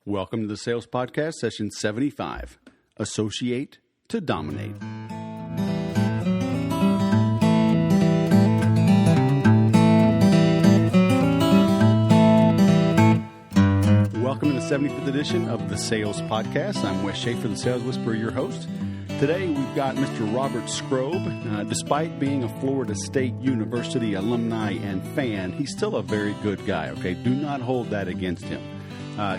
Welcome to the Sales Podcast, Session 75, Associate to Dominate. Welcome to the 75th edition of the Sales Podcast. I'm Wes Schaefer, the Sales Whisperer, your host. Today, we've got Mr. Robert Skrob. Despite being a Florida State University alumni and fan, he's still a very good guy, okay? Do not hold that against him.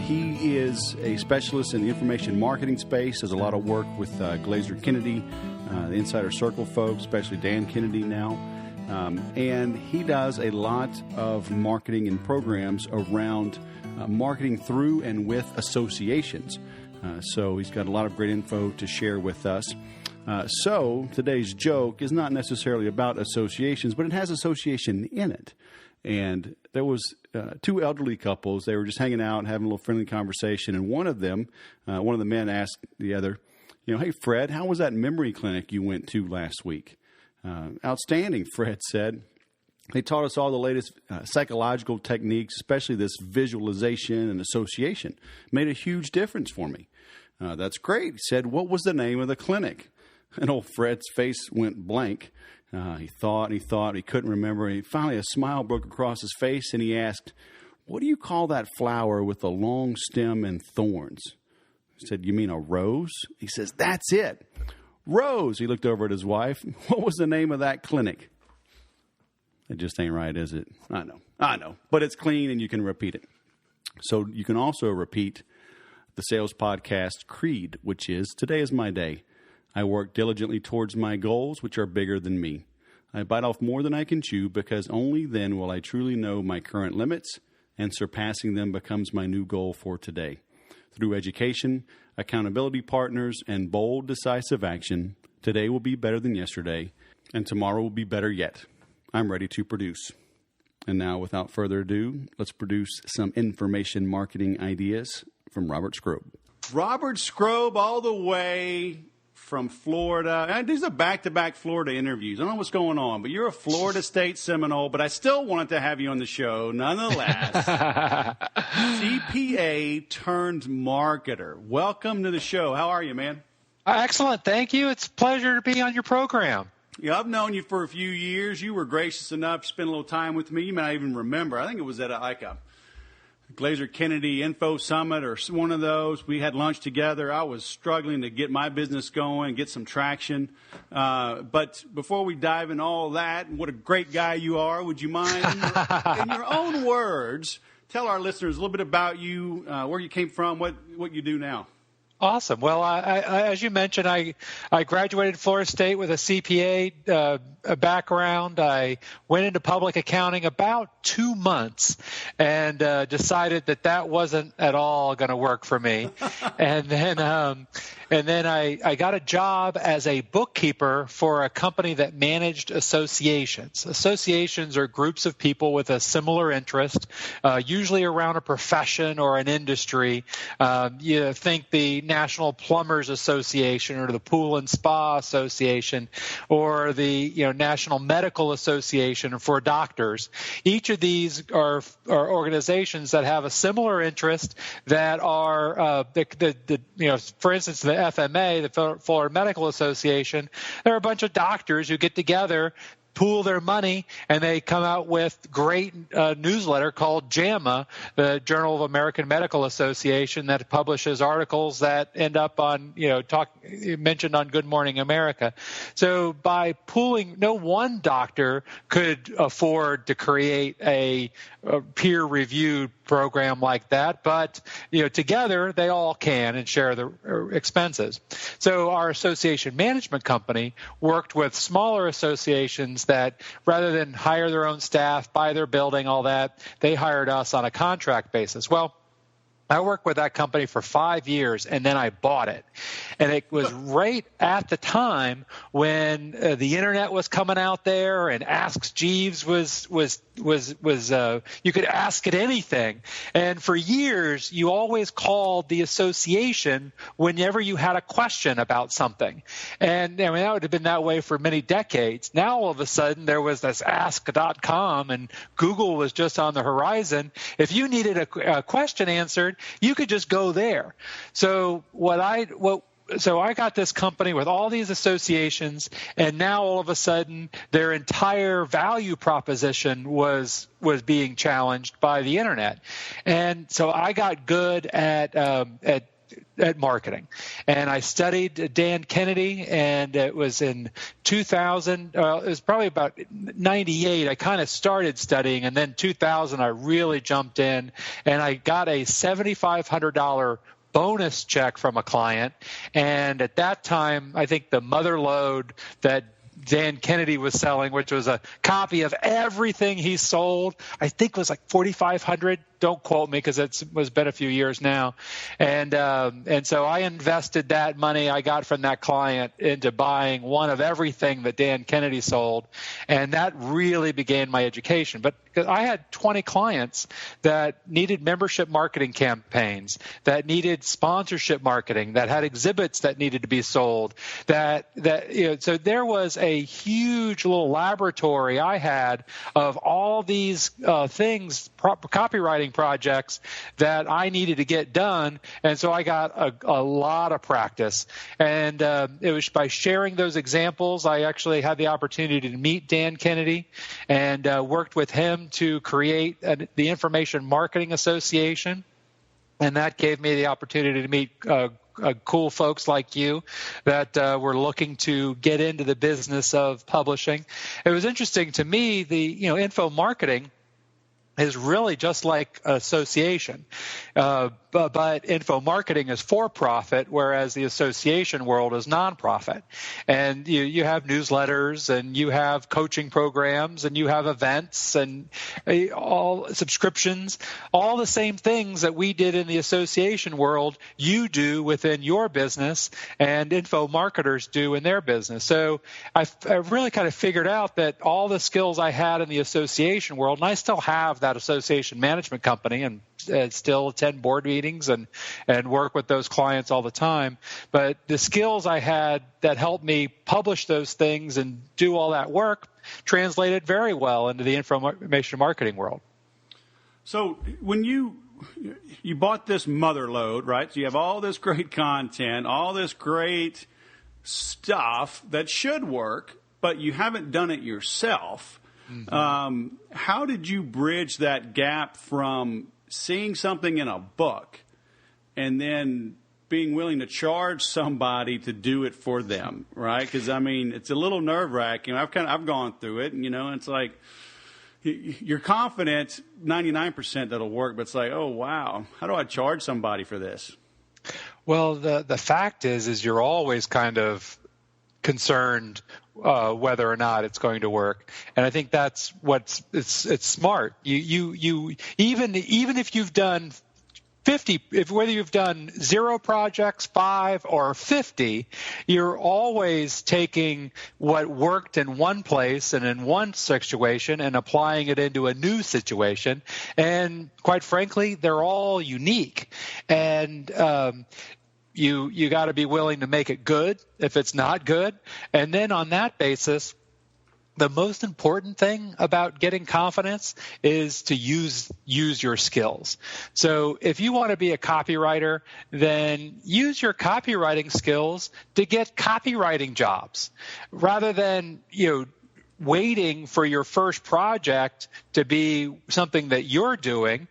He is a specialist in the information marketing space, does a lot of work with Glazer Kennedy, the Insider Circle folks, especially Dan Kennedy now. And he does a lot of marketing and programs around marketing through and with associations. So he's got a lot of great info to share with us. So today's joke is not necessarily about associations, but it has association in it. And there was two elderly couples. They were just hanging out, having a little friendly conversation. And one of the men asked the other, hey, Fred, how was that memory clinic you went to last week? Outstanding, Fred said. They taught us all the latest psychological techniques, especially this visualization and association. Made a huge difference for me. That's great. He said, what was the name of the clinic? And old Fred's face went blank. He thought, he couldn't remember. Finally, a smile broke across his face, and he asked, what do you call that flower with the long stem and thorns? He said, you mean a rose? He says, that's it. Rose. He looked over at his wife. What was the name of that clinic? It just ain't right, is it? I know. But it's clean, and you can repeat it. So you can also repeat the Sales Podcast Creed, which is, today is my day. I work diligently towards my goals, which are bigger than me. I bite off more than I can chew because only then will I truly know my current limits, and surpassing them becomes my new goal for today. Through education, accountability partners, and bold, decisive action, today will be better than yesterday, and tomorrow will be better yet. I'm ready to produce. And now, without further ado, let's produce some information marketing ideas from Robert Skrob. Robert Skrob, all the way from Florida. And these are back-to-back Florida interviews. I don't know what's going on, but you're a Florida State Seminole, but I still wanted to have you on the show nonetheless. CPA turned marketer. Welcome to the show. How are you, man? Excellent. Thank you. It's a pleasure to be on your program. Yeah, I've known you for a few years. You were gracious enough to spend a little time with me. You may not even remember. I think it was at a Glazer Kennedy Info Summit or one of those. We had lunch together. I was struggling to get my business going, get some traction. But before we dive into all that, what a great guy you are, would you mind, in your own words, tell our listeners a little bit about you, where you came from, what you do now? Awesome. Well, I as you mentioned, I graduated Florida State with a CPA background. I went into public accounting about 2 months and decided that wasn't at all going to work for me. And then I got a job as a bookkeeper for a company that managed associations. Associations are groups of people with a similar interest, usually around a profession or an industry. You think the National Plumbers Association or the Pool and Spa Association or the National Medical Association for doctors. Each of these are organizations that have a similar interest that are for instance, the FMA, the Florida Medical Association. There are a bunch of doctors who get together, pool their money, and they come out with great newsletter called JAMA, the Journal of American Medical Association, that publishes articles that end up on, mentioned on Good Morning America. So by pooling, no one doctor could afford to create a peer-reviewed program like that, but together they all can and share the expenses. So our association management company worked with smaller associations that rather than hire their own staff, buy their building, all that, they hired us on a contract basis. Well, I worked with that company for 5 years, and then I bought it. And it was right at the time when the internet was coming out there, and Ask Jeeves was you could ask it anything. And for years, you always called the association whenever you had a question about something. And that would have been that way for many decades. Now, all of a sudden, there was this Ask.com, and Google was just on the horizon. If you needed a question answered, you could just go there. So So I got this company with all these associations, and now all of a sudden their entire value proposition was being challenged by the internet. And so I got good at marketing, and I studied Dan Kennedy, and it was in 2000. It was probably about 98. I kind of started studying, and then 2000 I really jumped in, and I got a $7,500 bonus check from a client. And at that time, I think the mother lode that Dan Kennedy was selling, which was a copy of everything he sold, I think was like $4,500. Don't quote me because it was been a few years now. And so I invested that money I got from that client into buying one of everything that Dan Kennedy sold. And that really began my education. But because I had 20 clients that needed membership marketing campaigns, that needed sponsorship marketing, that had exhibits that needed to be sold, so there was a huge little laboratory I had of all these things, copywriting projects that I needed to get done. And so I got a lot of practice. And it was by sharing those examples, I actually had the opportunity to meet Dan Kennedy and worked with him to create the Information Marketing Association. And that gave me the opportunity to meet cool folks like you that were looking to get into the business of publishing. It was interesting to me, info marketing is really just like association. But info marketing is for profit, whereas the association world is nonprofit. And you have newsletters, and you have coaching programs, and you have events, and all subscriptions, all the same things that we did in the association world, you do within your business, and info marketers do in their business. So I really kind of figured out that all the skills I had in the association world, and I still have that association management company, and still attend board meetings and work with those clients all the time. But the skills I had that helped me publish those things and do all that work translated very well into the information marketing world. So when you bought this mother lode, right? So you have all this great content, all this great stuff that should work, but you haven't done it yourself. Mm-hmm. How did you bridge that gap from seeing something in a book and then being willing to charge somebody to do it for them, right? Because, I mean, it's a little nerve-wracking. I've gone through it, and, it's like you're confident 99% that'll work, but it's like, oh, wow, how do I charge somebody for this? Well, the fact is you're always kind of concerned whether or not it's going to work, and I think that's it's smart. You even if you've done 50, whether you've done 0 projects, 5, or 50, you're always taking what worked in one place and in one situation and applying it into a new situation. And quite frankly, they're all unique. And you got to be willing to make it good if it's not good. And then on that basis, the most important thing about getting confidence is to use your skills. So if you want to be a copywriter, then use your copywriting skills to get copywriting jobs rather than, waiting for your first project to be something that you're doing.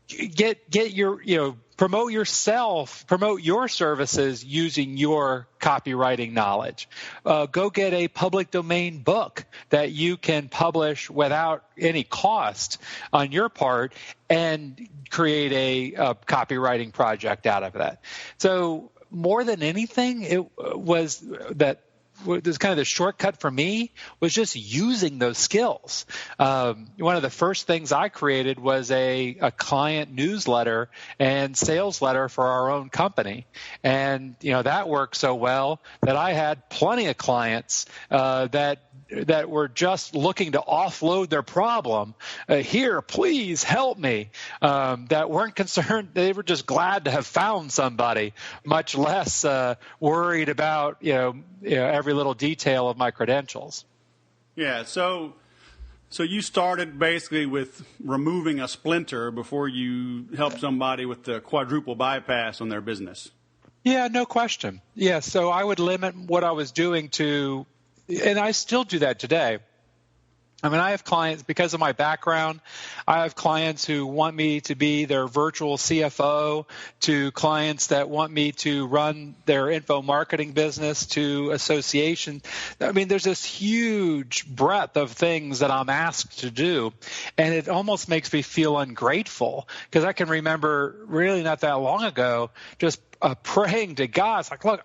Get your, promote yourself, promote your services using your copywriting knowledge. Go get a public domain book that you can publish without any cost on your part and create a copywriting project out of that. So more than anything, it was kind of the shortcut for me was just using those skills. One of the first things I created was a client newsletter and sales letter for our own company. And, that worked so well that I had plenty of clients that were just looking to offload their problem. Here, please help me. That weren't concerned. They were just glad to have found somebody, much less worried about every little detail of my credentials. Yeah. So So you started basically with removing a splinter before you helped somebody with the quadruple bypass on their business. Yeah, no question. Yeah, so I would limit what I was doing to, and I still do that today. I mean, I have clients, because of my background, I have clients who want me to be their virtual CFO, to clients that want me to run their info marketing business, to associations. I mean, there's this huge breadth of things that I'm asked to do, and it almost makes me feel ungrateful, because I can remember really not that long ago just praying to God. It's like, look,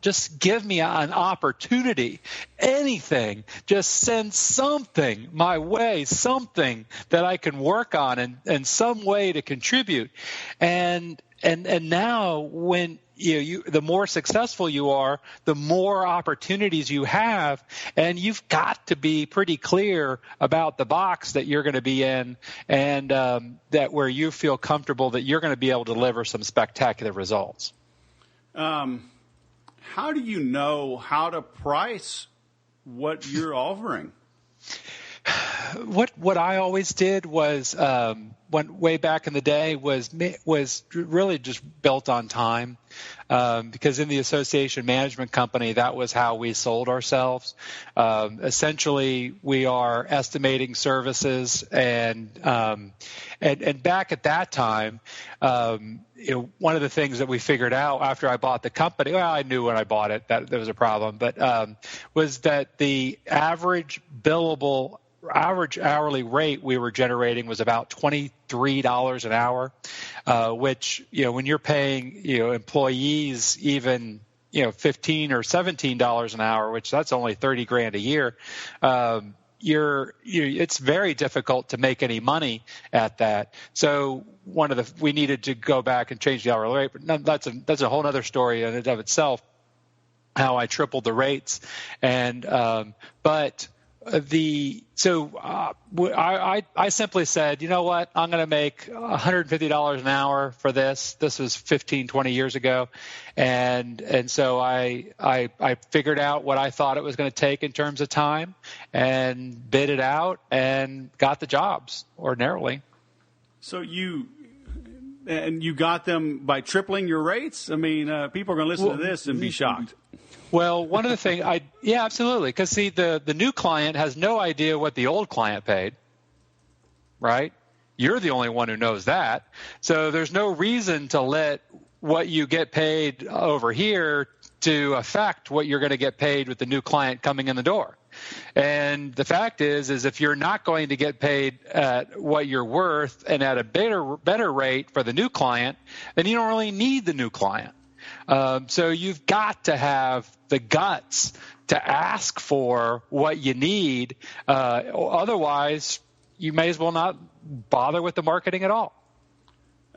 just give me an opportunity, anything, just send something my way, something that I can work on and some way to contribute. And now when you the more successful you are, the more opportunities you have, and you've got to be pretty clear about the box that you're going to be in, and that where you feel comfortable that you're going to be able to deliver some spectacular results. How do you know how to price what you're offering? What I always did was way back in the day was really just built on time, because in the association management company, that was how we sold ourselves. Essentially, we are estimating services, and back at that time, one of the things that we figured out after I bought the company, well, I knew when I bought it that there was a problem, but was that the average hourly rate we were generating was about $23 an hour, which, when you're paying, employees even, $15 or $17 an hour, which that's only $30,000 a year, it's very difficult to make any money at that. So we needed to go back and change the hourly rate, but that's a whole other story in and of itself, how I tripled the rates. And, I simply said, you know what, I'm going to make $150 an hour for this. This was 15, 20 years ago. And so I figured out what I thought it was going to take in terms of time and bid it out and got the jobs ordinarily. So you got them by tripling your rates? I mean, people are going to listen to this and be shocked. Well, one of the things yeah, absolutely. Because see, the new client has no idea what the old client paid, right? You're the only one who knows that. So there's no reason to let what you get paid over here to affect what you're going to get paid with the new client coming in the door. And the fact is if you're not going to get paid at what you're worth and at a better rate for the new client, then you don't really need the new client. So you've got to have the guts to ask for what you need. Otherwise, you may as well not bother with the marketing at all.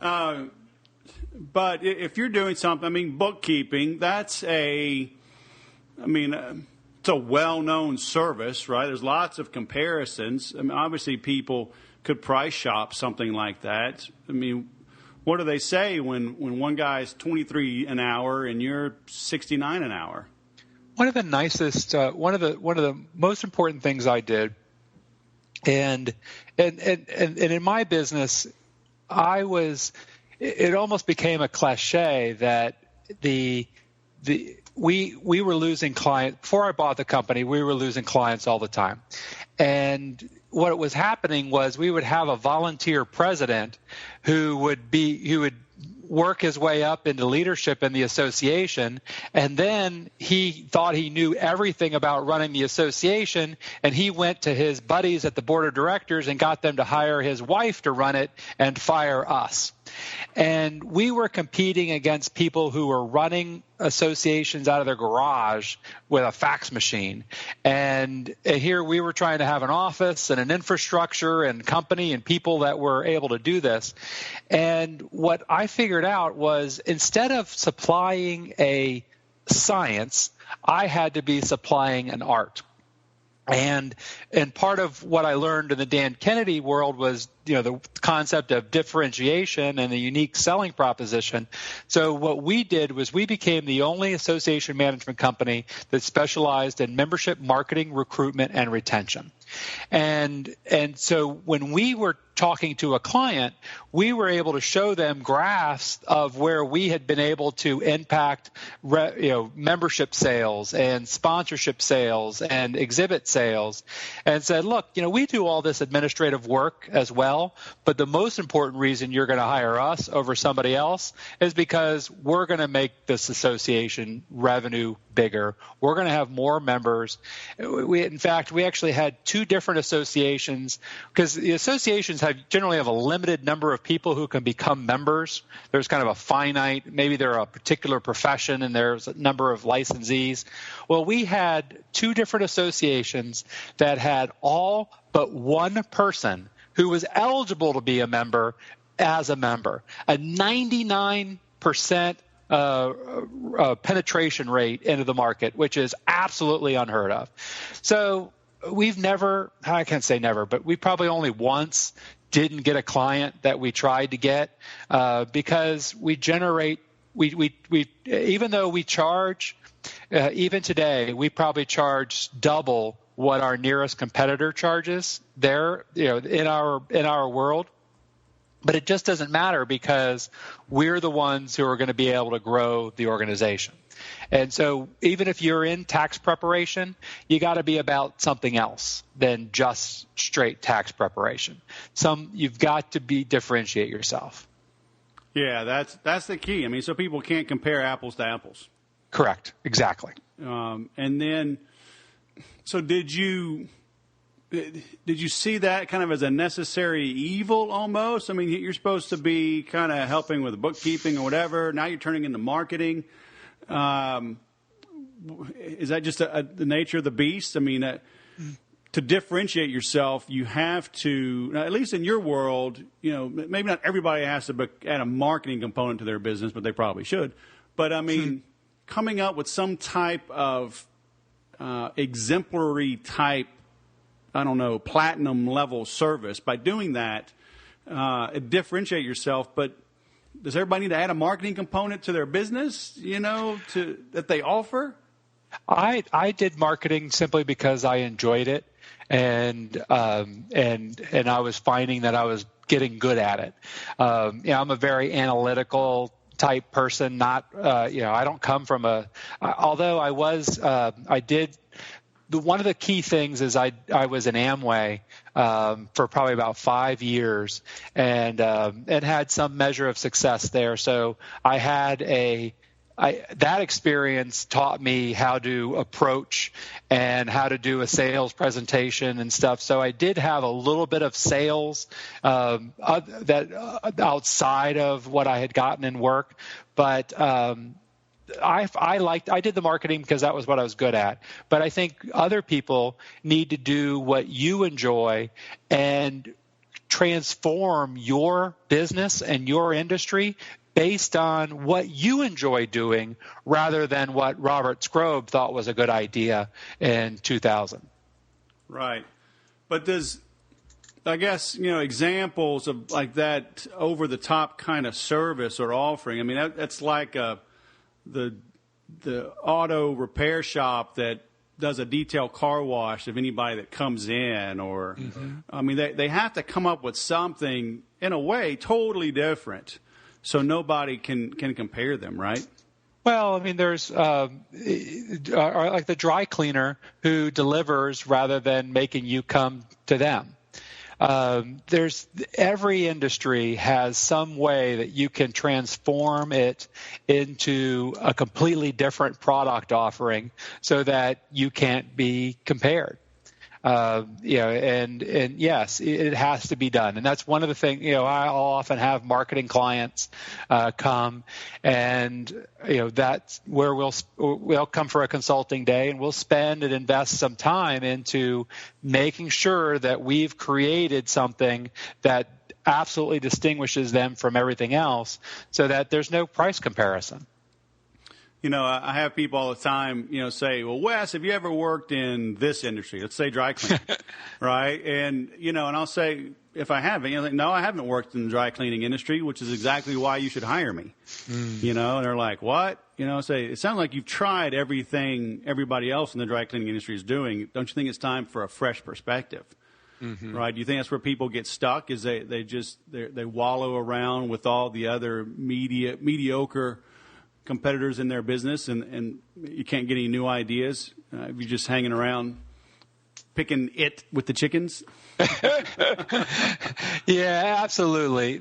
But if you're doing something, bookkeeping, it's a well-known service, right? There's lots of comparisons. Obviously, people could price shop something like that. What do they say when one guy's $23 an hour and you're $69 an hour? One of the nicest, one of the most important things I did, and in my business, it almost became a cliche that we were losing clients. Before I bought the company, we were losing clients all the time. And what was happening was we would have a volunteer president who would work his way up into leadership in the association, and then he thought he knew everything about running the association, and he went to his buddies at the board of directors and got them to hire his wife to run it and fire us. And we were competing against people who were running associations out of their garage with a fax machine. And here we were trying to have an office and an infrastructure and company and people that were able to do this. And what I figured out was instead of supplying a science, I had to be supplying an art. And part of what I learned in the Dan Kennedy world was, the concept of differentiation and the unique selling proposition. So what we did was we became the only association management company that specialized in membership marketing, recruitment, and retention. And so when we were talking to a client, we were able to show them graphs of where we had been able to impact membership sales and sponsorship sales and exhibit sales, and said, look, we do all this administrative work as well, but the most important reason you're going to hire us over somebody else is because we're going to make this association revenue bigger. We're going to have more members. In fact, we actually had two different associations, because the associations generally have a limited number of people who can become members. There's kind of a finite, maybe they're a particular profession and there's a number of licensees. Well, we had two different associations that had all but one person who was eligible to be a member as a member, a 99% penetration rate into the market, which is absolutely unheard of. So we've never, I can't say never, but we probably only once didn't get a client that we tried to get because we generate, we even though we charge, even today, we probably charge double what our nearest competitor charges there, in our world. But it just doesn't matter because we're the ones who are going to be able to grow the organization. And so even if you're in tax preparation, you got to be about something else than just straight tax preparation. You've got to differentiate yourself. Yeah, that's the key. I mean, so people can't compare apples to apples. Correct. Exactly. And then, so did you see that kind of as a necessary evil almost? I mean, you're supposed to be kind of helping with bookkeeping or whatever. Now you're turning into marketing. Is that just the nature of the beast? I mean, to differentiate yourself, you have to, at least in your world, maybe not everybody has to add a marketing component to their business, but they probably should. But I mean, coming up with some type of exemplary type, I don't know, platinum level service. By doing that, differentiate yourself. But does everybody need to add a marketing component to their business, that they offer? I did marketing simply because I enjoyed it, and I was finding that I was getting good at it. I'm a very analytical type person. Not, I don't come from although I did. One of the key things is I was in Amway for probably about 5 years and had some measure of success there. So I had that experience taught me how to approach and how to do a sales presentation and stuff. So I did have a little bit of sales that outside of what I had gotten in work, but I did the marketing because that was what I was good at. But I think other people need to do what you enjoy and transform your business and your industry based on what you enjoy doing rather than what Robert Skrob thought was a good idea in 2000. Right. But there's, I guess, examples of like that over-the-top kind of service or offering. I mean, that's like the auto repair shop that does a detailed car wash of anybody that comes in, or I mean, they have to come up with something in a way totally different, so nobody can compare them, right? Well, I mean, there's like the dry cleaner who delivers rather than making you come to them. Every industry has some way that you can transform it into a completely different product offering so that you can't be compared. And yes, it has to be done. And that's one of the things, I'll often have marketing clients come, and, that's where we'll come for a consulting day, and we'll spend and invest some time into making sure that we've created something that absolutely distinguishes them from everything else so that there's no price comparison. I have people all the time, say, well, Wes, have you ever worked in this industry? Let's say dry cleaning, right? And, and I'll say, if I haven't. Like, no, I haven't worked in the dry cleaning industry, which is exactly why you should hire me. And they're like, what? Say, it sounds like you've tried everything everybody else in the dry cleaning industry is doing. Don't you think it's time for a fresh perspective? Right? Do you think that's where people get stuck? Is they wallow around with all the other mediocre competitors in their business, and you can't get any new ideas? You're just hanging around picking it with the chickens? Yeah, absolutely.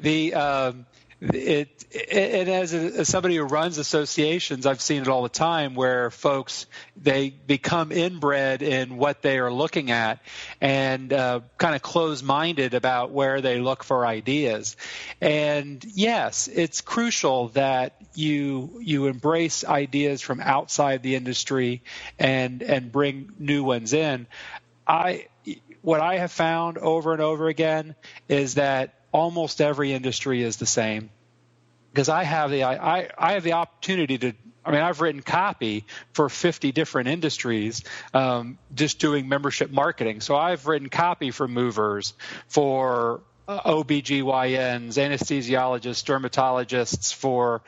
As somebody who runs associations, I've seen it all the time where folks, they become inbred in what they are looking at and kind of close-minded about where they look for ideas. And yes, it's crucial that you embrace ideas from outside the industry and bring new ones in. What I have found over and over again is that almost every industry is the same, because I have the opportunity to. I've written copy for 50 different industries, just doing membership marketing. So I've written copy for movers, for OBGYNs, anesthesiologists, dermatologists, for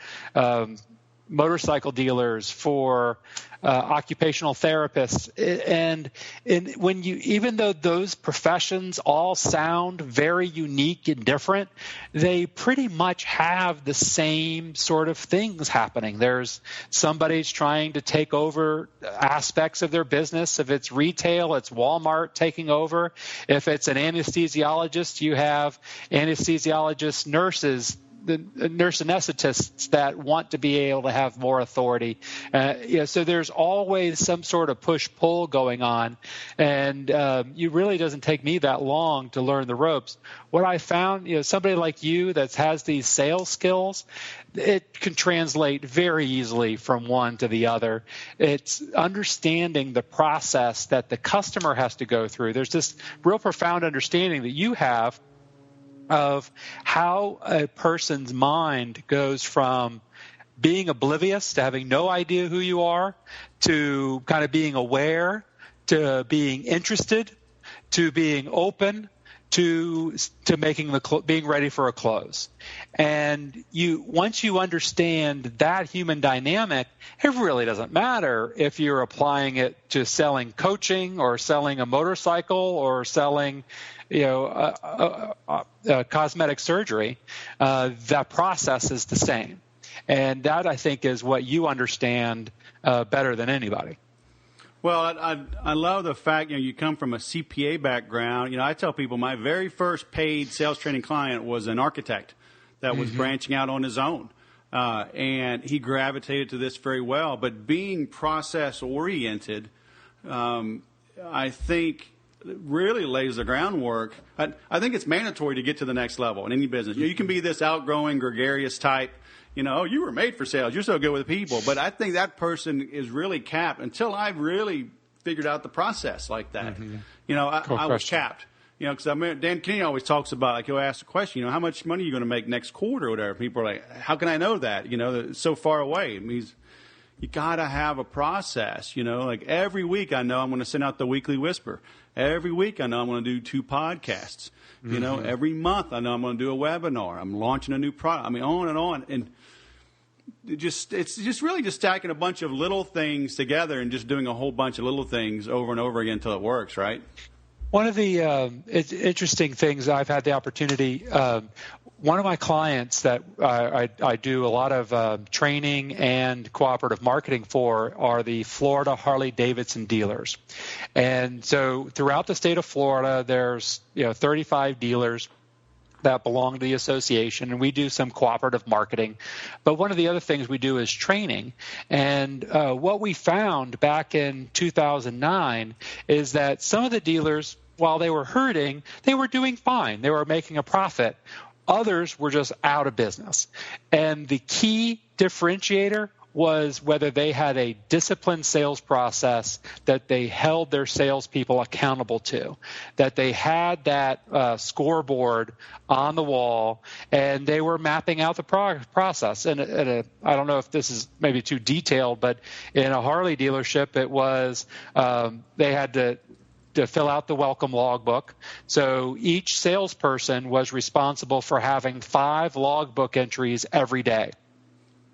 motorcycle dealers, for occupational therapists, and even though those professions all sound very unique and different, they pretty much have the same sort of things happening. There's somebody's trying to take over aspects of their business. If it's retail, it's Walmart taking over. If it's an anesthesiologist, you have anesthesiologists, nurses, the nurse anesthetists that want to be able to have more authority. So there's always some sort of push-pull going on, and it really doesn't take me that long to learn the ropes. What I found, somebody like you that has these sales skills, it can translate very easily from one to the other. It's understanding the process that the customer has to go through. There's this real profound understanding that you have of how a person's mind goes from being oblivious to having no idea who you are, to kind of being aware, to being interested, to being open, to being ready for a close. And once you understand that human dynamic, it really doesn't matter if you're applying it to selling coaching or selling a motorcycle or selling cosmetic surgery. That process is the same. And that, I think, is what you understand better than anybody. Well, I love the fact, you come from a CPA background. I tell people my very first paid sales training client was an architect that was branching out on his own. And he gravitated to this very well. But being process-oriented, I think really lays the groundwork. I think it's mandatory to get to the next level in any business. You can be this outgoing, gregarious type. You were made for sales. You're so good with people. But I think that person is really capped until I really figured out the process like that. I was capped. Because Dan Kennedy always talks about, like, he'll ask the question, how much money are you going to make next quarter or whatever. People are like, how can I know that? It's so far away. You got to have a process. Like every week I know I'm going to send out the weekly whisper. Every week I know I'm going to do 2 podcasts. Every month I know I'm going to do a webinar. I'm launching a new product. On and on. And it's just really just stacking a bunch of little things together and just doing a whole bunch of little things over and over again until it works, right? One of the interesting things I've had the opportunity, one of my clients that I do a lot of training and cooperative marketing for are the Florida Harley-Davidson dealers. And so throughout the state of Florida, there's 35 dealers that belong to the association, and we do some cooperative marketing. But one of the other things we do is training. And what we found back in 2009 is that some of the dealers, while they were hurting, they were doing fine. They were making a profit. Others were just out of business. And the key differentiator was whether they had a disciplined sales process that they held their salespeople accountable to, that they had that scoreboard on the wall, and they were mapping out the process. And I don't know if this is maybe too detailed, but in a Harley dealership, it was they had to to fill out the welcome logbook. So each salesperson was responsible for having 5 logbook entries every day.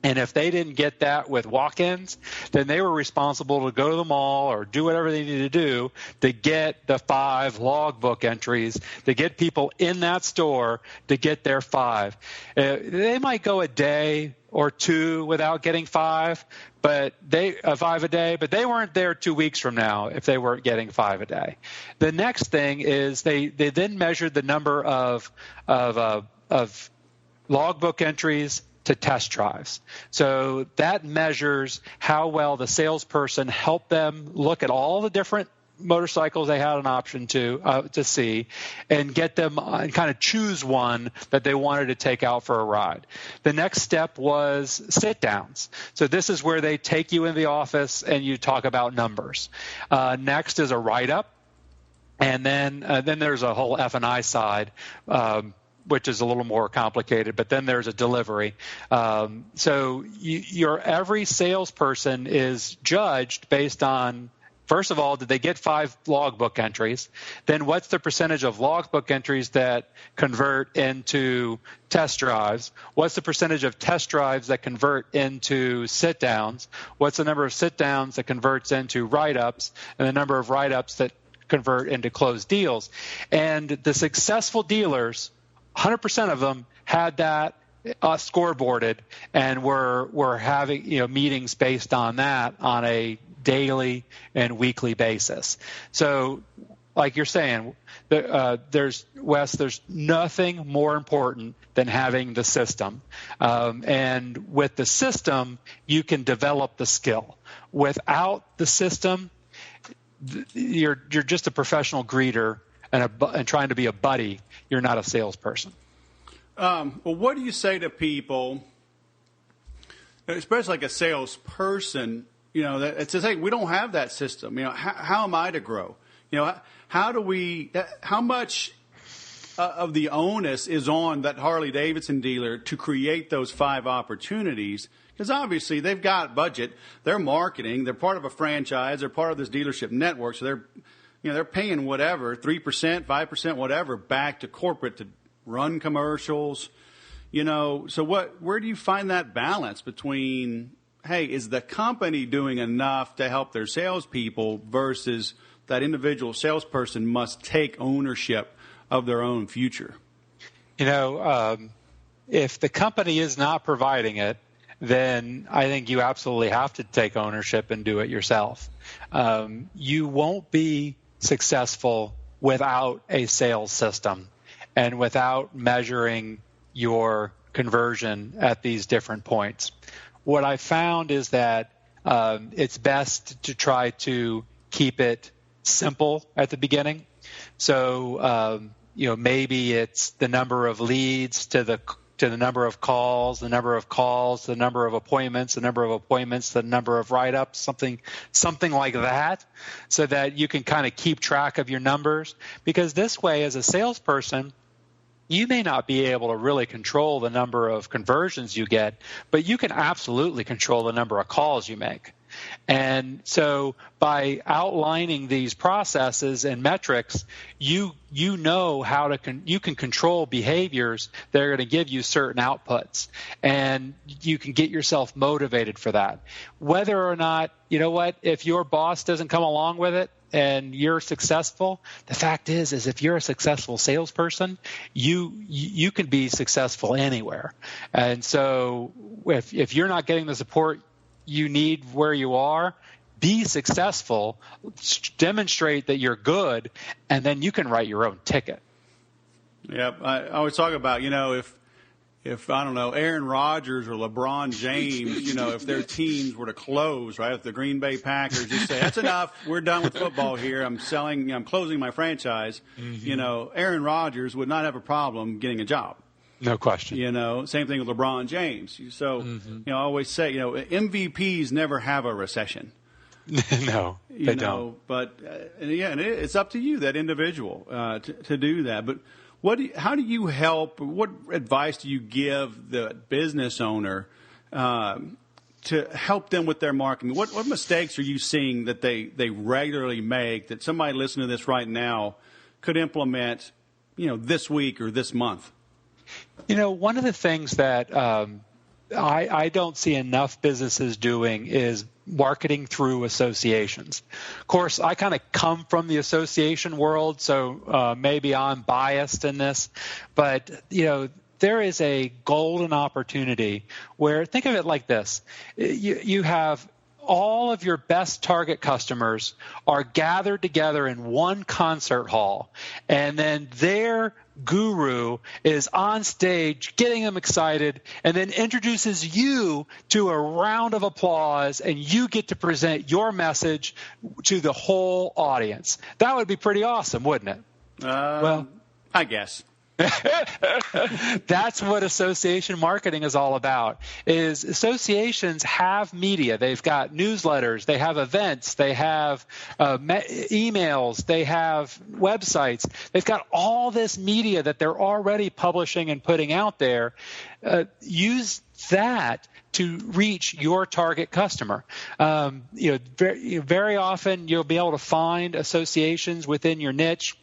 And if they didn't get that with walk-ins, then they were responsible to go to the mall or do whatever they needed to do to get the 5 logbook entries, to get people in that store to get their 5. They might go a day or 2 without getting 5, but 5 a day, but they weren't there 2 weeks from now if they weren't getting 5 a day. The next thing is they then measured the number of logbook entries to test drives. So that measures how well the salesperson helped them look at all the different motorcycles they had an option to see and get them and kind of choose one that they wanted to take out for a ride. The next step was sit downs. So this is where they take you in the office and you talk about numbers. Next is a write-up. And then there's a whole F&I side, which is a little more complicated, but then there's a delivery. So every salesperson is judged based on, first of all, did they get 5 logbook entries? Then what's the percentage of logbook entries that convert into test drives? What's the percentage of test drives that convert into sit-downs? What's the number of sit-downs that converts into write-ups? And the number of write-ups that convert into closed deals? And the successful dealers, 100% of them had that scoreboarded and were having meetings based on that on a daily and weekly basis. So, like you're saying, there's nothing more important than having the system. And with the system, you can develop the skill. Without the system, you're just a professional greeter and trying to be a buddy. You're not a salesperson. Well, what do you say to people, especially like a salesperson, that says, hey, we don't have that system. How am I to grow? How much of the onus is on that Harley-Davidson dealer to create those 5 opportunities? Because obviously they've got budget, they're marketing, they're part of a franchise, they're part of this dealership network, so they're paying whatever, 3%, 5%, whatever, back to corporate to run commercials. So where do you find that balance between, hey, is the company doing enough to help their salespeople versus that individual salesperson must take ownership of their own future? If the company is not providing it, then I think you absolutely have to take ownership and do it yourself. You won't be successful without a sales system and without measuring your conversion at these different points. What I found is that it's best to try to keep it simple at the beginning. So, maybe it's the number of leads to the number of calls, the number of calls, the number of appointments, the number of appointments, the number of write-ups, something like that, so that you can kind of keep track of your numbers. Because this way, as a salesperson, you may not be able to really control the number of conversions you get, but you can absolutely control the number of calls you make. And so by outlining these processes and metrics, you know how to you can control behaviors that are going to give you certain outputs, and you can get yourself motivated for that. Whether or not, if your boss doesn't come along with it and you're successful, the fact is if you're a successful salesperson, you can be successful anywhere. And so if you're not getting the support you need where you are, be successful, demonstrate that you're good, and then you can write your own ticket. Yep. I always talk about, if I don't know, Aaron Rodgers or LeBron James, if their teams were to close, right? If the Green Bay Packers just say, that's enough, we're done with football here, I'm closing my franchise, Aaron Rodgers would not have a problem getting a job. No question. Same thing with LeBron James. So, I always say, MVPs never have a recession. No, they don't. But, and it's up to you, that individual, to do that. But how do you help, what advice do you give the business owner to help them with their marketing? What mistakes are you seeing that they regularly make that somebody listening to this right now could implement, this week or this month? One of the things that I don't see enough businesses doing is marketing through associations. Of course, I kind of come from the association world, so maybe I'm biased in this, but there is a golden opportunity where, think of it like this. You have all of your best target customers are gathered together in one concert hall, and then their guru is on stage getting them excited and then introduces you to a round of applause, and you get to present your message to the whole audience. That would be pretty awesome, wouldn't it? Well, I guess. That's what association marketing is all about. Is associations have media. They've got newsletters, they have events, they have emails, they have websites. They've got all this media that they're already publishing and putting out there. Use that to reach your target customer. Very often you'll be able to find associations within your niche.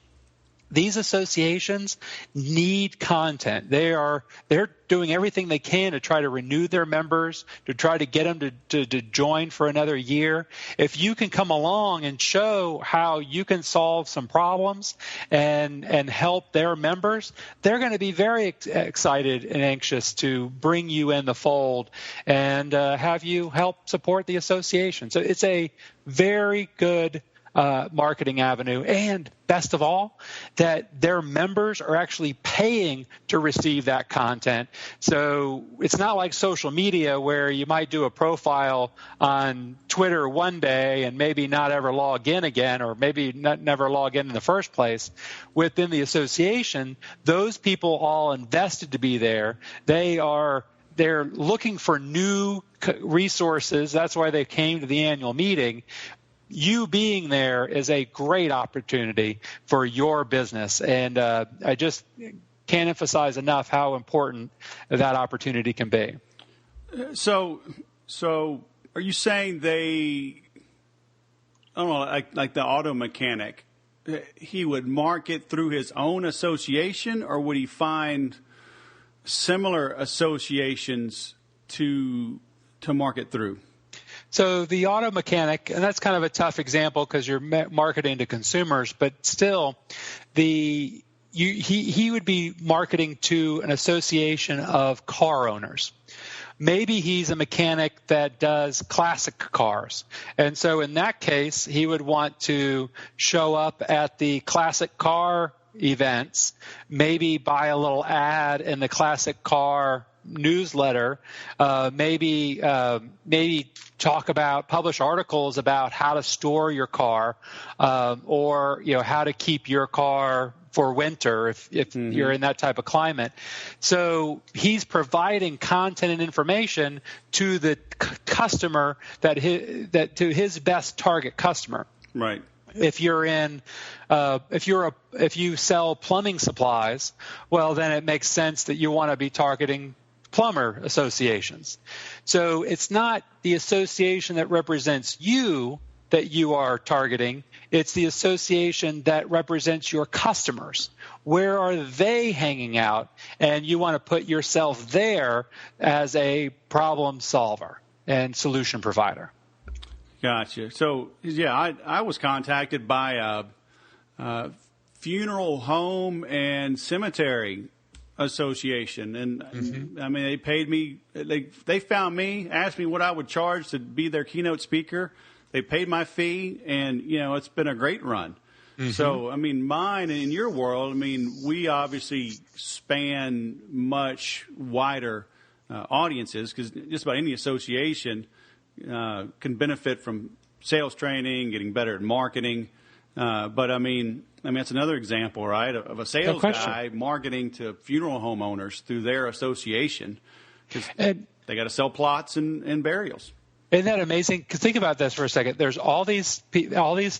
These associations need content. They're doing everything they can to try to renew their members, to try to get them to join for another year. If you can come along and show how you can solve some problems and help their members, they're going to be very excited and anxious to bring you in the fold and have you help support the association. So it's a very good marketing avenue, and best of all, that their members are actually paying to receive that content. So it's not like social media where you might do a profile on Twitter one day and maybe not ever log in again, or maybe never log in the first place. Within the association, those people all invested to be there. They're looking for new resources. That's why they came to the annual meeting. You being there is a great opportunity for your business, and I just can't emphasize enough how important that opportunity can be. So are you saying they, I don't know, like the auto mechanic, he would market through his own association, or would he find similar associations to market through? So the auto mechanic, and that's kind of a tough example because you're marketing to consumers, but still, he would be marketing to an association of car owners. Maybe he's a mechanic that does classic cars. And so in that case, he would want to show up at the classic car events, maybe buy a little ad in the classic car newsletter, maybe publish articles about how to store your car, or how to keep your car for winter if you're in that type of climate. So he's providing content and information to the customer to his best target customer. Right. If you sell plumbing supplies, well, then it makes sense that you want to be targeting plumber associations. So it's not the association that represents you that you are targeting. It's the association that represents your customers. Where are they hanging out? And you want to put yourself there as a problem solver and solution provider. Gotcha. So, yeah, I was contacted by a funeral home and cemetery association, and I mean, they paid me. They found me, asked me what I would charge to be their keynote speaker. They paid my fee, and it's been a great run. So, I mean, mine and in your world, I mean, we obviously span much wider audiences, because just about any association can benefit from sales training, getting better at marketing. But I mean, it's another example, right, of a sales guy marketing to funeral homeowners through their association, because they got to sell plots and burials. Isn't that amazing? Because think about this for a second. There's all these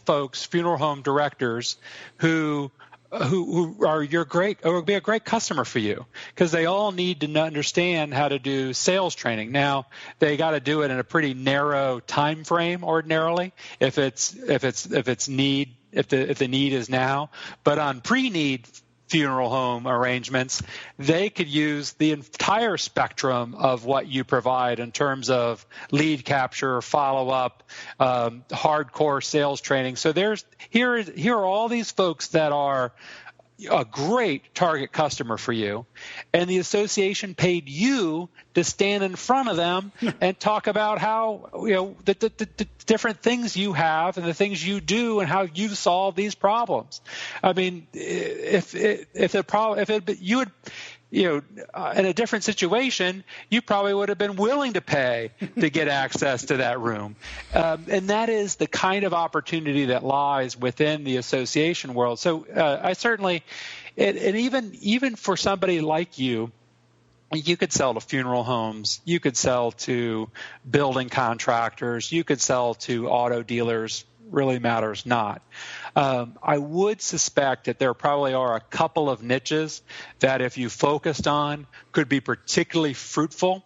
folks, funeral home directors, who who are your great or would be a great customer for you, because they all need to understand how to do sales training. Now they got to do it in a pretty narrow time frame ordinarily if the need is now, but on pre-need funeral home arrangements, they could use the entire spectrum of what you provide in terms of lead capture, follow-up, hardcore sales training. So here are all these folks that are a great target customer for you, and the association paid you to stand in front of them and talk about how the different things you have and the things you do and how you solve these problems. I mean, in a different situation, you probably would have been willing to pay to get access to that room. And that is the kind of opportunity that lies within the association world. So I certainly, and even for somebody like you could sell to funeral homes, you could sell to building contractors, you could sell to auto dealers, really matters not. I would suspect that there probably are a couple of niches that if you focused on could be particularly fruitful.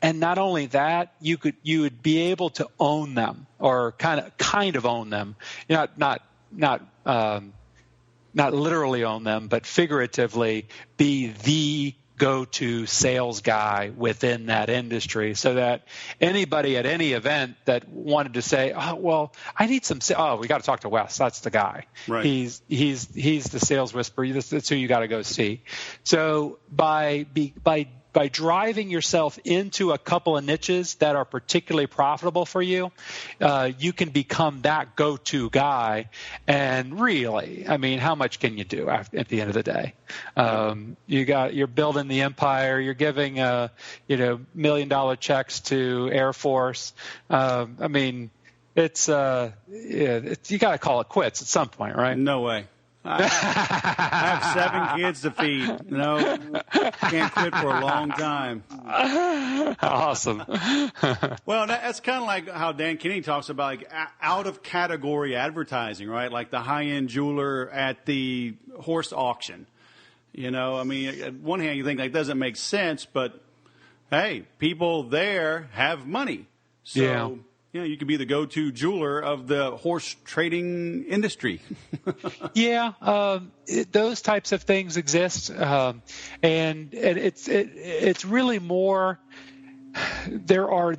And not only that, you would be able to own them, or kind of own them. Not literally own them, but figuratively be the go-to sales guy within that industry, so that anybody at any event that wanted to say, oh, well, I need some, we got to talk to Wes. That's the guy. Right. He's the sales whisperer. That's who you got to go see. So by driving yourself into a couple of niches that are particularly profitable for you, you can become that go-to guy. And really, I mean, how much can you do at the end of the day? You're building the empire. You're giving $1 million checks to Air Force. I mean, you got to call it quits at some point, right? No way. I have 7 kids to feed. Can't quit for a long time. Awesome. Well, that's kind of like how Dan Kennedy talks about out of category advertising, right? Like the high-end jeweler at the horse auction. I mean, at one hand you think that doesn't make sense, but hey, people there have money. So, yeah. You could be the go-to jeweler of the horse trading industry. Yeah, those types of things exist, and it's really more. There are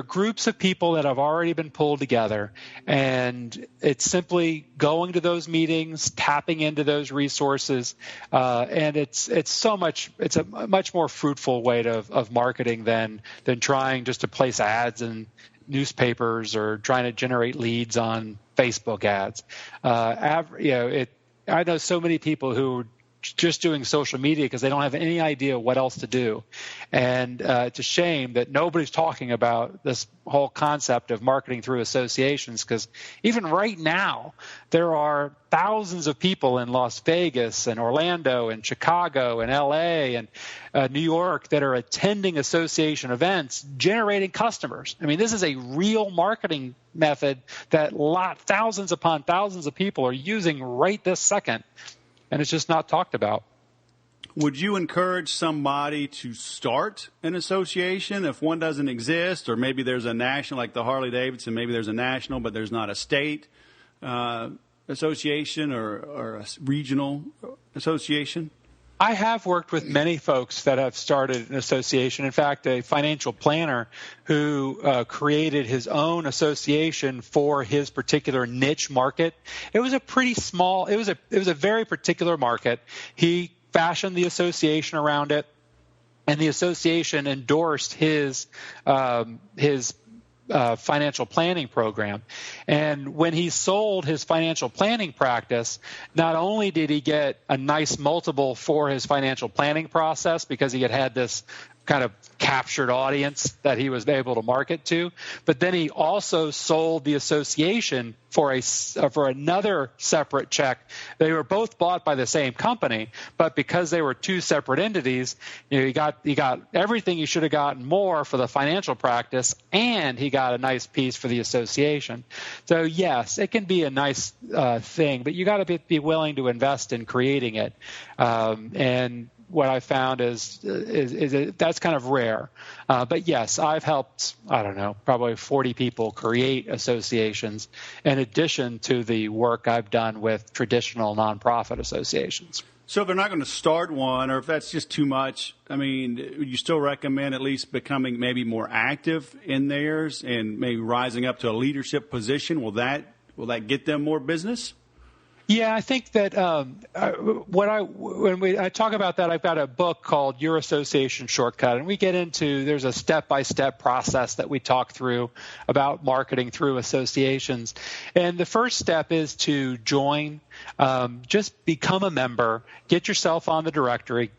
groups of people that have already been pulled together, and it's simply going to those meetings, tapping into those resources, and it's a much more fruitful way of marketing than trying just to place ads in newspapers or trying to generate leads on Facebook ads. I know so many people who are just doing social media because they don't have any idea what else to do. And it's a shame that nobody's talking about this whole concept of marketing through associations, because even right now, there are thousands of people in Las Vegas and Orlando and Chicago and LA and New York that are attending association events, generating customers. I mean, this is a real marketing method that thousands upon thousands of people are using right this second. And it's just not talked about. Would you encourage somebody to start an association if one doesn't exist, or maybe there's a national, like the Harley-Davidson, maybe there's a national, but there's not a state association or a regional association? I have worked with many folks that have started an association. In fact, a financial planner who created his own association for his particular niche market. It was a pretty small. It was a very particular market. He fashioned the association around it, and the association endorsed his financial planning program. And when he sold his financial planning practice, not only did he get a nice multiple for his financial planning process because he had this kind of captured audience that he was able to market to. But then he also sold the association for another separate check. They were both bought by the same company, but because they were two separate entities, he got everything he should have gotten more for the financial practice, and he got a nice piece for the association. So yes, it can be a nice thing, but you got to be willing to invest in creating it. And what I found is that's kind of rare. But yes, I've helped, probably 40 people create associations in addition to the work I've done with traditional nonprofit associations. So if they're not going to start one, or if that's just too much, you still recommend at least becoming maybe more active in theirs and maybe rising up to a leadership position? Will that get them more business? Yeah, I think that when I talk about that, I've got a book called Your Association Shortcut, and we get into, there's a step-by-step process that we talk through about marketing through associations. And the first step is to join, just become a member, get yourself on the directory,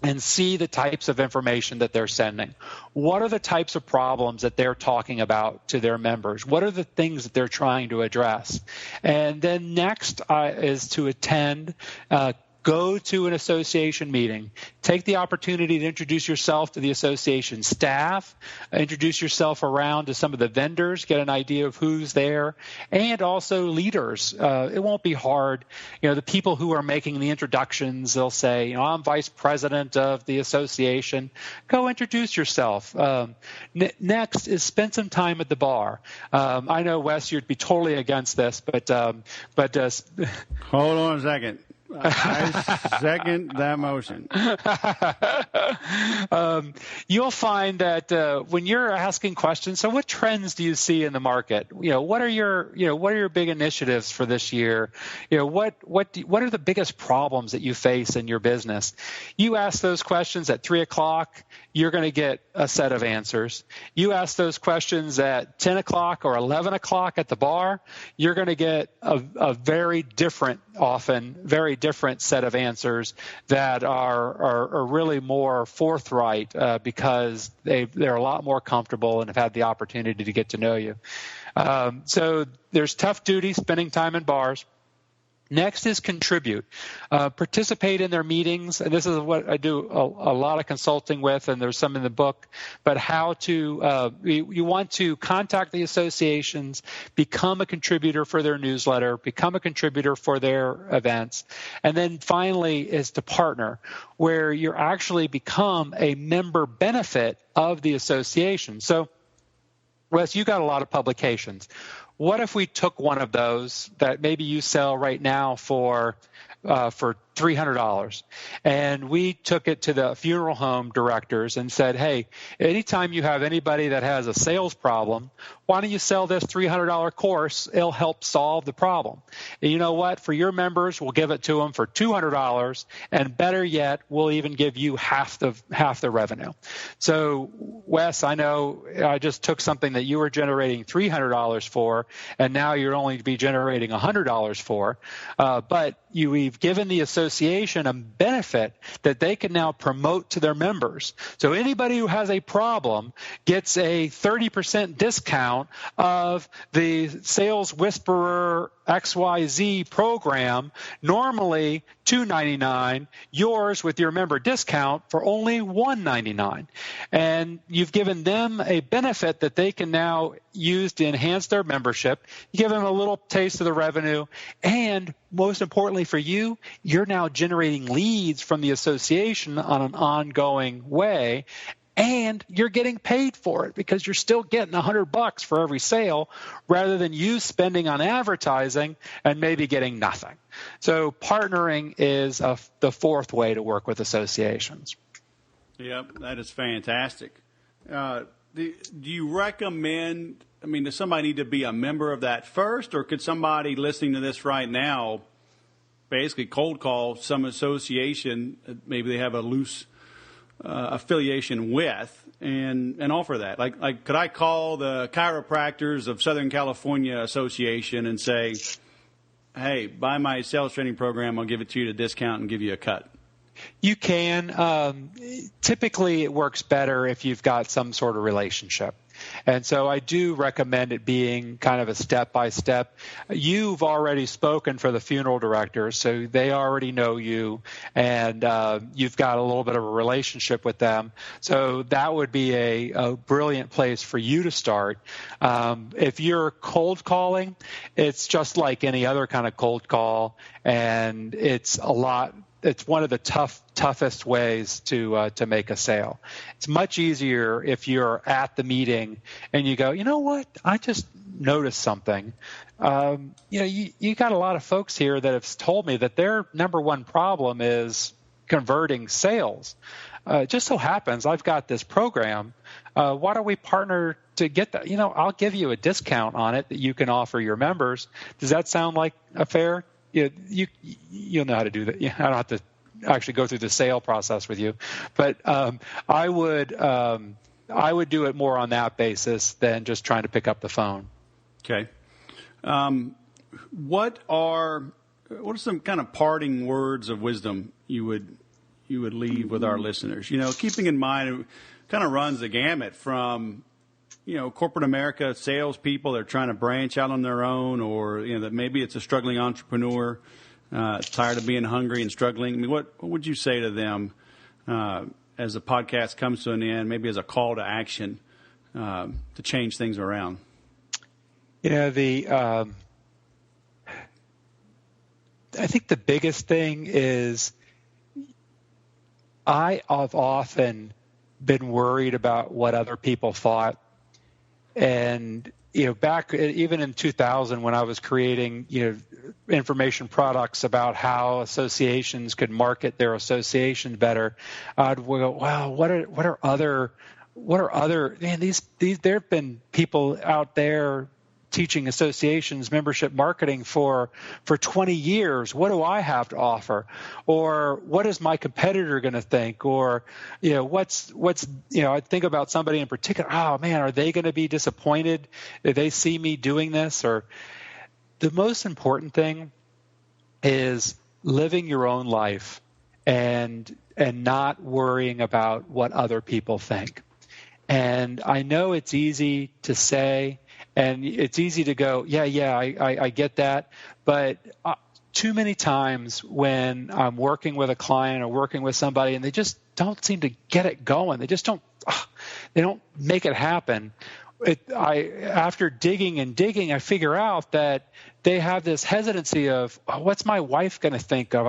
and see the types of information that they're sending. What are the types of problems that they're talking about to their members? What are the things that they're trying to address? And then next is to attend, go to an association meeting. Take the opportunity to introduce yourself to the association staff, introduce yourself around to some of the vendors, get an idea of who's there, and also leaders. It won't be hard. The people who are making the introductions, they'll say, I'm vice president of the association. Go introduce yourself. Next is spend some time at the bar. I know, Wes, you'd be totally against this, but hold on a second. I second that motion. You'll find that when you're asking questions, so what trends do you see in the market? What are your big initiatives for this year? What are the biggest problems that you face in your business? You ask those questions at 3:00, you're going to get a set of answers. You ask those questions at 10 o'clock or 11 o'clock at the bar, you're going to get a very different set of answers that are really more forthright because they're a lot more comfortable and have had the opportunity to get to know you. So there's tough duty, spending time in bars. Next is contribute. Participate in their meetings. And this is what I do a lot of consulting with, and there's some in the book. But how to you want to contact the associations, become a contributor for their newsletter, become a contributor for their events. And then finally is to partner, where you actually become a member benefit of the association. So, Wes, you got a lot of publications. What if we took one of those that maybe you sell right now for $300, and we took it to the funeral home directors and said, hey, anytime you have anybody that has a sales problem, why don't you sell this $300 course? It'll help solve the problem. And you know what? For your members, we'll give it to them for $200, and better yet, we'll even give you half the revenue. So, Wes, I know I just took something that you were generating $300 for, and now you're only to be generating $100 for, but we've given the association a benefit that they can now promote to their members. So anybody who has a problem gets a 30% discount of the Sales Whisperer XYZ program, normally $299, yours with your member discount for only $199. And you've given them a benefit that they can now use to enhance their membership. You give them a little taste of the revenue, and most importantly for you, you're now generating leads from the association on an ongoing way. And you're getting paid for it because you're still getting $100 for every sale rather than you spending on advertising and maybe getting nothing. So partnering is the fourth way to work with associations. Yep, that is fantastic. Do you recommend, does somebody need to be a member of that first, or could somebody listening to this right now basically cold call some association, maybe they have a loose affiliation with, and offer that? Like, could I call the Chiropractors of Southern California Association and say, hey, buy my sales training program, I'll give it to you at a discount and give you a cut? You can. Typically, it works better if you've got some sort of relationship. And so I do recommend it being kind of a step-by-step. You've already spoken for the funeral directors, so they already know you, and you've got a little bit of a relationship with them. So that would be a brilliant place for you to start. If you're cold calling, it's just like any other kind of cold call, and it's one of the toughest ways to make a sale. It's much easier if you're at the meeting and you go, you know what, I just noticed something. You got a lot of folks here that have told me that their number one problem is converting sales. Just so happens I've got this program. Why don't we partner to get that? I'll give you a discount on it that you can offer your members. Does that sound like a fair? You'll know how to do that. I don't have to actually go through the sale process with you, but I would do it more on that basis than just trying to pick up the phone. Okay. What are some kind of parting words of wisdom you would leave with our listeners? Keeping in mind it kind of runs the gamut from corporate America, salespeople that are trying to branch out on their own, or that maybe it's a struggling entrepreneur, tired of being hungry and struggling. I mean, what would you say to them as the podcast comes to an end? Maybe as a call to action to change things around. I think the biggest thing is I have often been worried about what other people thought. And, back even in 2000 when I was creating, information products about how associations could market their associations better, I'd go, wow, what are other, man, there have been people out there teaching associations membership marketing for 20 years. What do I have to offer? Or what is my competitor going to think? Or, I think about somebody in particular. Oh man, are they going to be disappointed if they see me doing this? Or the most important thing is living your own life and not worrying about what other people think. And I know it's easy to say, and it's easy to go, I get that. But too many times when I'm working with a client or working with somebody and they just don't seem to get it going, they just don't make it happen. After digging and digging, I figure out that they have this hesitancy of, what's my wife going to think of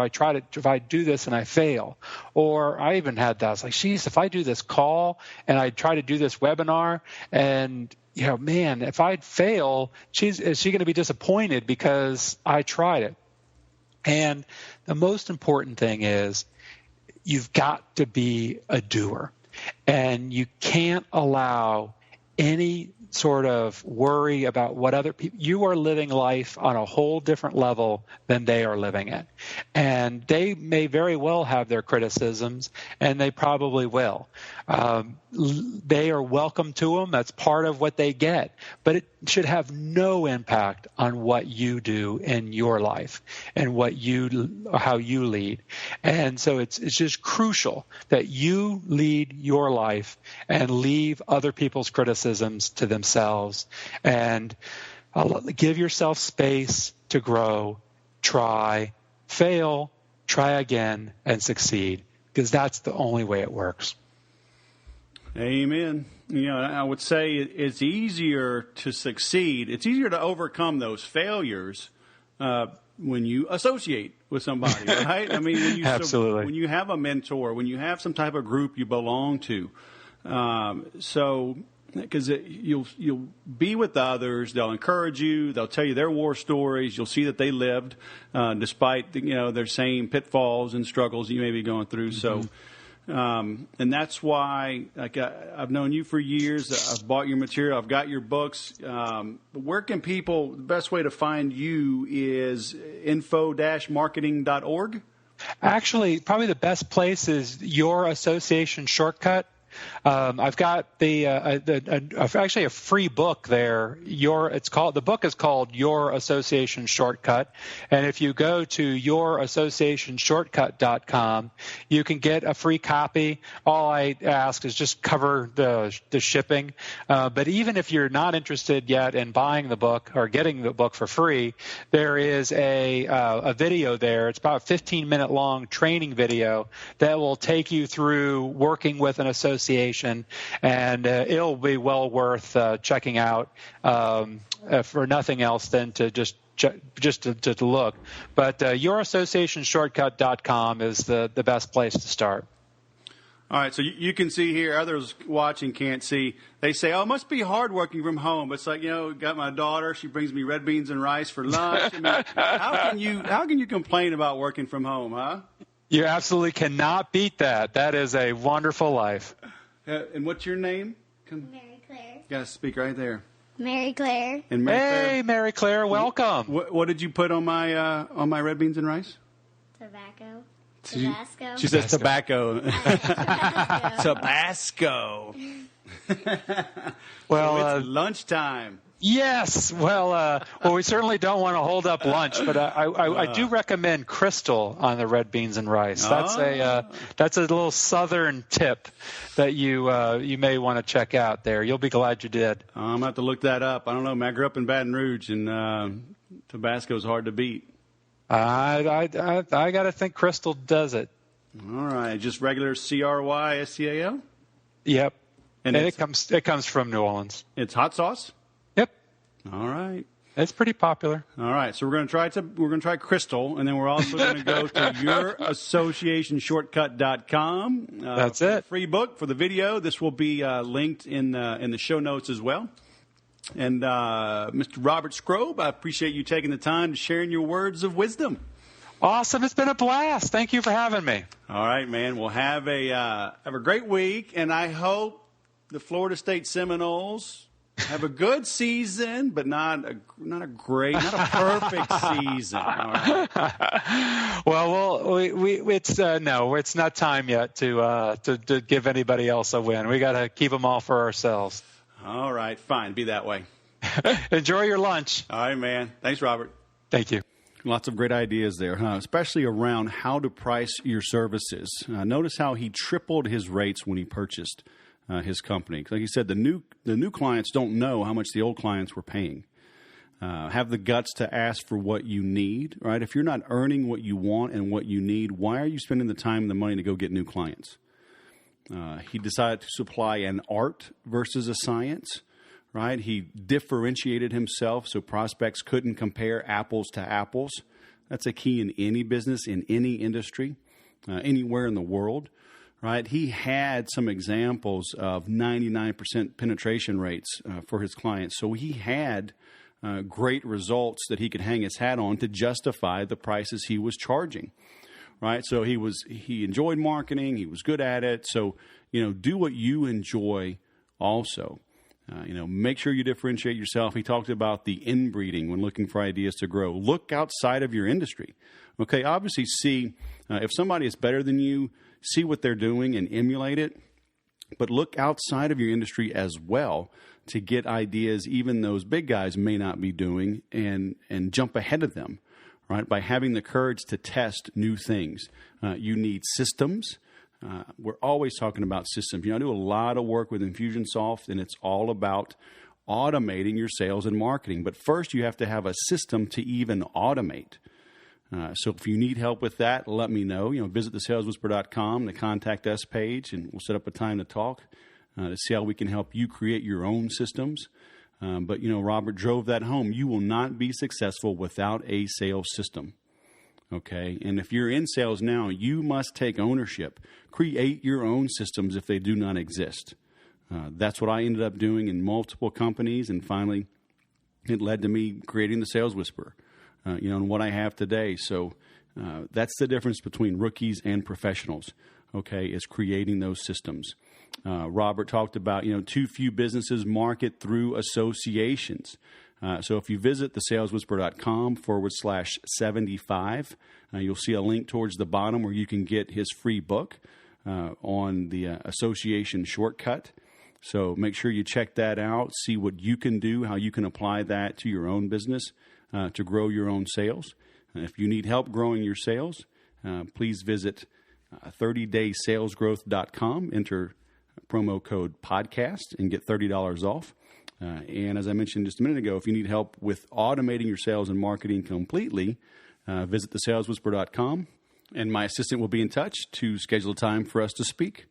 if I do this and I fail? Or I even had that. I was like, geez, if I do this call and I try to do this webinar and man, if I'd fail, is she going to be disappointed because I tried it? And the most important thing is you've got to be a doer. And you can't allow any sort of worry about what other people, you are living life on a whole different level than they are living it. And they may very well have their criticisms, and they probably will. They are welcome to them. That's part of what they get. But it should have no impact on what you do in your life and how you lead. And so it's just crucial that you lead your life and leave other people's criticisms to themselves, and give yourself space to grow, try, fail, try again, and succeed, because that's the only way it works. Amen. I would say it's easier to succeed. It's easier to overcome those failures when you associate with somebody, right? I mean, Absolutely. When you have a mentor, when you have some type of group you belong to, because you'll be with others, they'll encourage you, they'll tell you their war stories, you'll see that they lived despite their same pitfalls and struggles you may be going through. Mm-hmm. So. And that's why, I've known you for years. I've bought your material. I've got your books. Where can people, the best way to find you is info-marketing.org? Actually, probably the best place is Your Association Shortcut. I've got actually a free book there. The book is called Your Association Shortcut, and if you go to yourassociationshortcut.com, you can get a free copy. All I ask is just cover the shipping. But even if you're not interested yet in buying the book or getting the book for free, there is a video there. It's about a 15-minute long training video that will take you through working with an association, and it'll be well worth checking out for nothing else than to just to look. But yourassociationshortcut.com is the best place to start. All right, so you can see here, others watching can't see. They say, oh, it must be hard working from home. It's like, got my daughter. She brings me red beans and rice for lunch. I mean, how can you complain about working from home, huh? You absolutely cannot beat that. That is a wonderful life. And what's your name? Mary Claire. Got to speak right there. Mary Claire. And Mary Mary Claire, welcome. What did you put on my red beans and rice? Tobacco. Tabasco. She says tobacco. Tabasco. Well, so it's lunchtime. Yes. Well, we certainly don't want to hold up lunch, but I do recommend Crystal on the red beans and rice. That's a little southern tip that you may want to check out there. You'll be glad you did. I'm going to have to look that up. I don't know. I grew up in Baton Rouge, and Tabasco is hard to beat. I got to think Crystal does it. All right. Just regular CRYSCAL? Yep. And it comes from New Orleans. It's hot sauce? Yep. All right. It's pretty popular. All right. So we're going to try Crystal, and then we're also going to go to yourassociationshortcut.com. That's it. Free book for the video. This will be linked in the show notes as well. And Mr. Robert Skrob, I appreciate you taking the time to sharing your words of wisdom. Awesome. It's been a blast. Thank you for having me. All right, man. We'll have a great week, and I hope the Florida State Seminoles have a good season, but not a perfect season. All right. Well, it's not time yet to give anybody else a win. We got to keep them all for ourselves. All right, fine. Be that way. Enjoy your lunch. All right, man. Thanks, Robert. Thank you. Lots of great ideas there, huh? Especially around how to price your services. Notice how he tripled his rates when he purchased his company. Like you said, the new clients don't know how much the old clients were paying. Have the guts to ask for what you need, right? If you're not earning what you want and what you need, why are you spending the time and the money to go get new clients? He decided to supply an art versus a science, right? He differentiated himself so prospects couldn't compare apples to apples. That's a key in any business, in any industry, anywhere in the world, right? He had some examples of 99% penetration rates for his clients. So he had great results that he could hang his hat on to justify the prices he was charging. Right, so he enjoyed marketing. He was good at it. So, do what you enjoy also. Make sure you differentiate yourself. He talked about the inbreeding when looking for ideas to grow. Look outside of your industry. Okay, obviously see if somebody is better than you, see what they're doing and emulate it. But look outside of your industry as well to get ideas even those big guys may not be doing and jump ahead of them. Right, by having the courage to test new things. You need systems. We're always talking about systems. I do a lot of work with Infusionsoft, and it's all about automating your sales and marketing. But first, you have to have a system to even automate. So if you need help with that, let me know. Visit thesaleswhisperer.com, the Contact Us page, and we'll set up a time to talk to see how we can help you create your own systems. But, Robert drove that home. You will not be successful without a sales system, okay? And if you're in sales now, you must take ownership. Create your own systems if they do not exist. That's what I ended up doing in multiple companies, and finally it led to me creating the Sales Whisperer, and what I have today. So that's the difference between rookies and professionals, okay, is creating those systems. Robert talked about, too few businesses market through associations. So if you visit thesaleswhisperer.com/75, you'll see a link towards the bottom where you can get his free book. on the association shortcut. So make sure you check that out, see what you can do, how you can apply that to your own business to grow your own sales. If you need help growing your sales, please visit 30daysalesgrowth.com, enter promo code podcast and get $30 off. And as I mentioned just a minute ago, if you need help with automating your sales and marketing completely, visit thesaleswhisperer.com, and my assistant will be in touch to schedule a time for us to speak.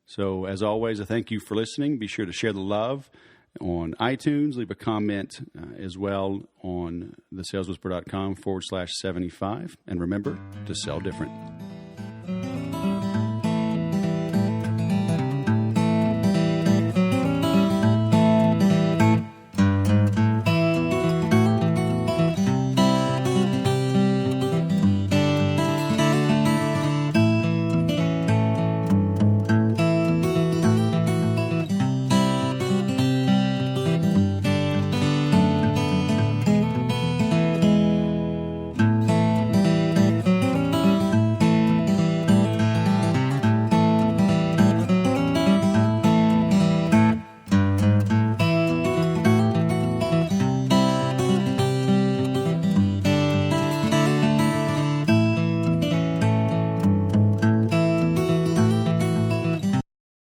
So as always, I thank you for listening. Be sure to share the love on iTunes, leave a comment as well on thesaleswhisperer.com /75. And remember to sell different.